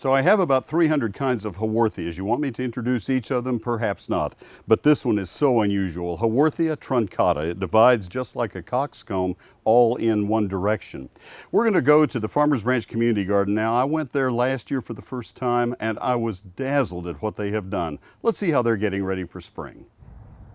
So I have about 300 kinds of Haworthias. You want me to introduce each of them? Perhaps not. But this one is so unusual. Haworthia truncata. It divides just like a coxcomb, all in one direction. We're going to go to the Farmers Branch Community Garden now. I went there last year for the first time and I was dazzled at what they have done. Let's see how they're getting ready for spring.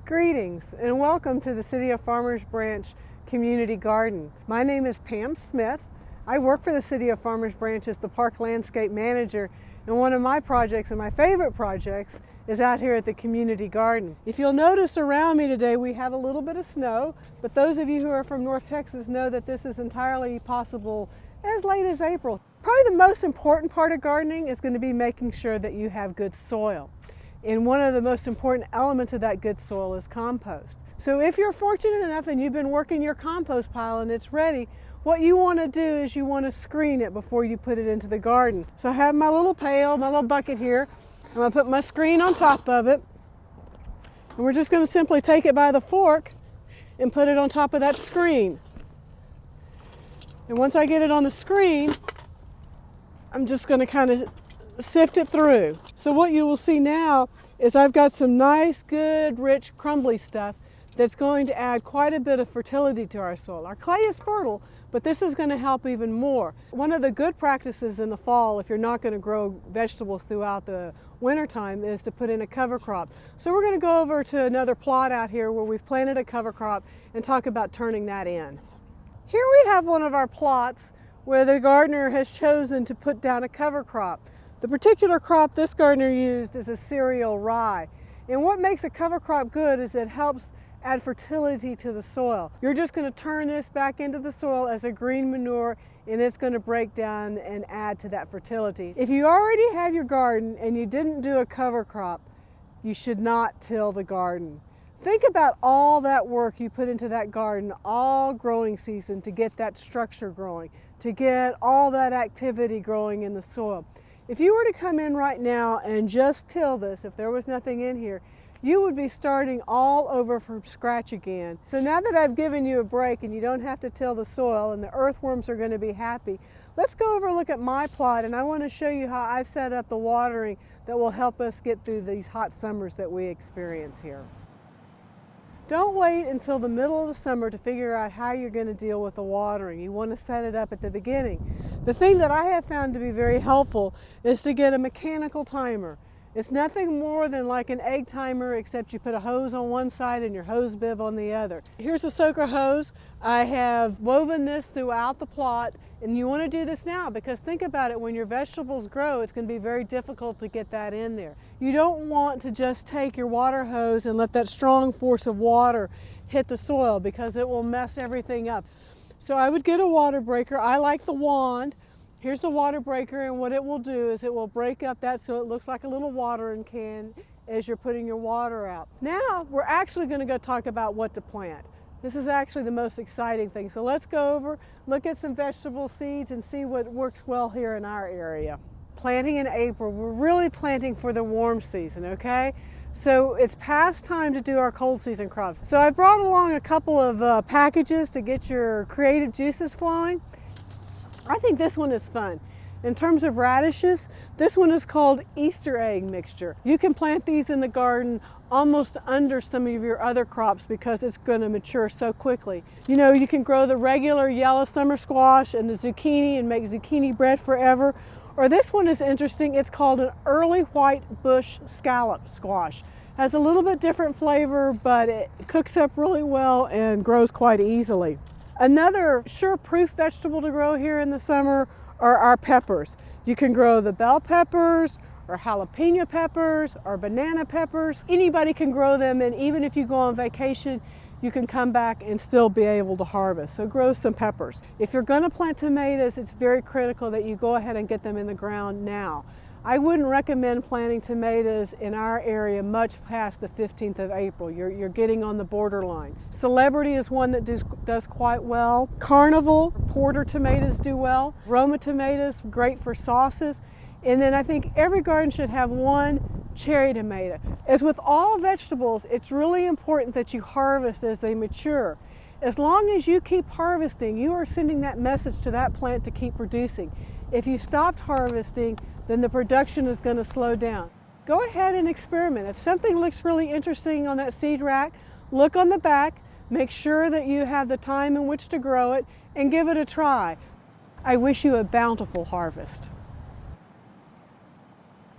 Greetings and welcome to the City of Farmers Branch Community Garden. My name is Pam Smith. I work for the City of Farmers Branch as the Park Landscape Manager, and one of my projects and my favorite projects is out here at the Community Garden. If you'll notice around me today we have a little bit of snow, but those of you who are from North Texas know that this is entirely possible as late as April. Probably the most important part of gardening is going to be making sure that you have good soil. And one of the most important elements of that good soil is compost. So if you're fortunate enough and you've been working your compost pile and it's ready, what you want to do is you want to screen it before you put it into the garden. So I have my little pail, my little bucket here. I'm going to put my screen on top of it. And we're just going to simply take it by the fork and put it on top of that screen. And once I get it on the screen, I'm just going to kind of sift it through. So what you will see now is I've got some nice, good, rich, crumbly stuff that's going to add quite a bit of fertility to our soil. Our clay is fertile, but this is going to help even more. One of the good practices in the fall, if you're not going to grow vegetables throughout the wintertime, is to put in a cover crop. So we're going to go over to another plot out here where we've planted a cover crop and talk about turning that in. Here we have one of our plots where the gardener has chosen to put down a cover crop. The particular crop this gardener used is a cereal rye. And what makes a cover crop good is it helps add fertility to the soil. You're just going to turn this back into the soil as a green manure and it's going to break down and add to that fertility. If you already have your garden and you didn't do a cover crop, you should not till the garden. Think about all that work you put into that garden all growing season to get that structure growing, to get all that activity growing in the soil. If you were to come in right now and just till this, if there was nothing in here, you would be starting all over from scratch again. So now that I've given you a break and you don't have to till the soil and the earthworms are going to be happy, let's go over and look at my plot, and I want to show you how I've set up the watering that will help us get through these hot summers that we experience here. Don't wait until the middle of the summer to figure out how you're going to deal with the watering. You want to set it up at the beginning. The thing that I have found to be very helpful is to get a mechanical timer. It's nothing more than like an egg timer, except you put a hose on one side and your hose bib on the other. Here's a soaker hose. I have woven this throughout the plot, and you want to do this now because think about it, when your vegetables grow, it's going to be very difficult to get that in there. You don't want to just take your water hose and let that strong force of water hit the soil because it will mess everything up. So I would get a water breaker. I like the wand. Here's the water breaker, and what it will do is it will break up that so it looks like a little watering can as you're putting your water out. Now we're actually going to go talk about what to plant. This is actually the most exciting thing. So let's go over, look at some vegetable seeds and see what works well here in our area. Planting in April, we're really planting for the warm season, okay? So it's past time to do our cold season crops. So I brought along a couple of packages to get your creative juices flowing. I think this one is fun. In terms of radishes, this one is called Easter egg mixture. You can plant these in the garden almost under some of your other crops because it's going to mature so quickly. You know, you can grow the regular yellow summer squash and the zucchini and make zucchini bread forever. Or this one is interesting. It's called an early white bush scallop squash. Has a little bit different flavor, but it cooks up really well and grows quite easily. Another sure-proof vegetable to grow here in the summer are our peppers. You can grow the bell peppers or jalapeno peppers or banana peppers. Anybody can grow them, and even if you go on vacation, you can come back and still be able to harvest. So grow some peppers. If you're going to plant tomatoes, it's very critical that you go ahead and get them in the ground now. I wouldn't recommend planting tomatoes in our area much past the 15th of April. You're getting on the borderline. Celebrity is one that does quite well. Carnival, porter tomatoes do well. Roma tomatoes, great for sauces. And then I think every garden should have one cherry tomato. As with all vegetables, it's really important that you harvest as they mature. As long as you keep harvesting, you are sending that message to that plant to keep producing. If you stopped harvesting, then the production is going to slow down. Go ahead and experiment. If something looks really interesting on that seed rack, look on the back, make sure that you have the time in which to grow it, and give it a try. I wish you a bountiful harvest.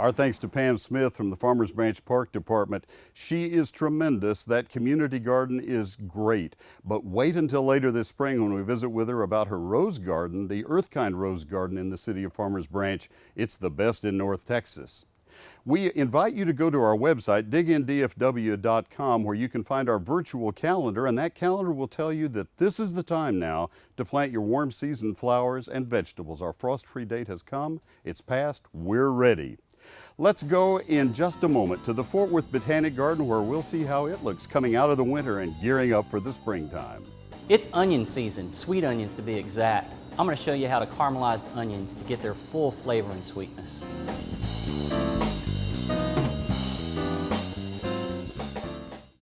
Our thanks to Pam Smith from the Farmers Branch Park Department. She is tremendous. That community garden is great. But wait until later this spring when we visit with her about her rose garden, the Earthkind Rose Garden in the city of Farmers Branch. It's the best in North Texas. We invite you to go to our website, digindfw.com, where you can find our virtual calendar, and that calendar will tell you that this is the time now to plant your warm season flowers and vegetables. Our frost-free date has come, it's passed, we're ready. Let's go in just a moment to the Fort Worth Botanic Garden, where we'll see how it looks coming out of the winter and gearing up for the springtime. It's onion season, sweet onions to be exact. I'm going to show you how to caramelize onions to get their full flavor and sweetness.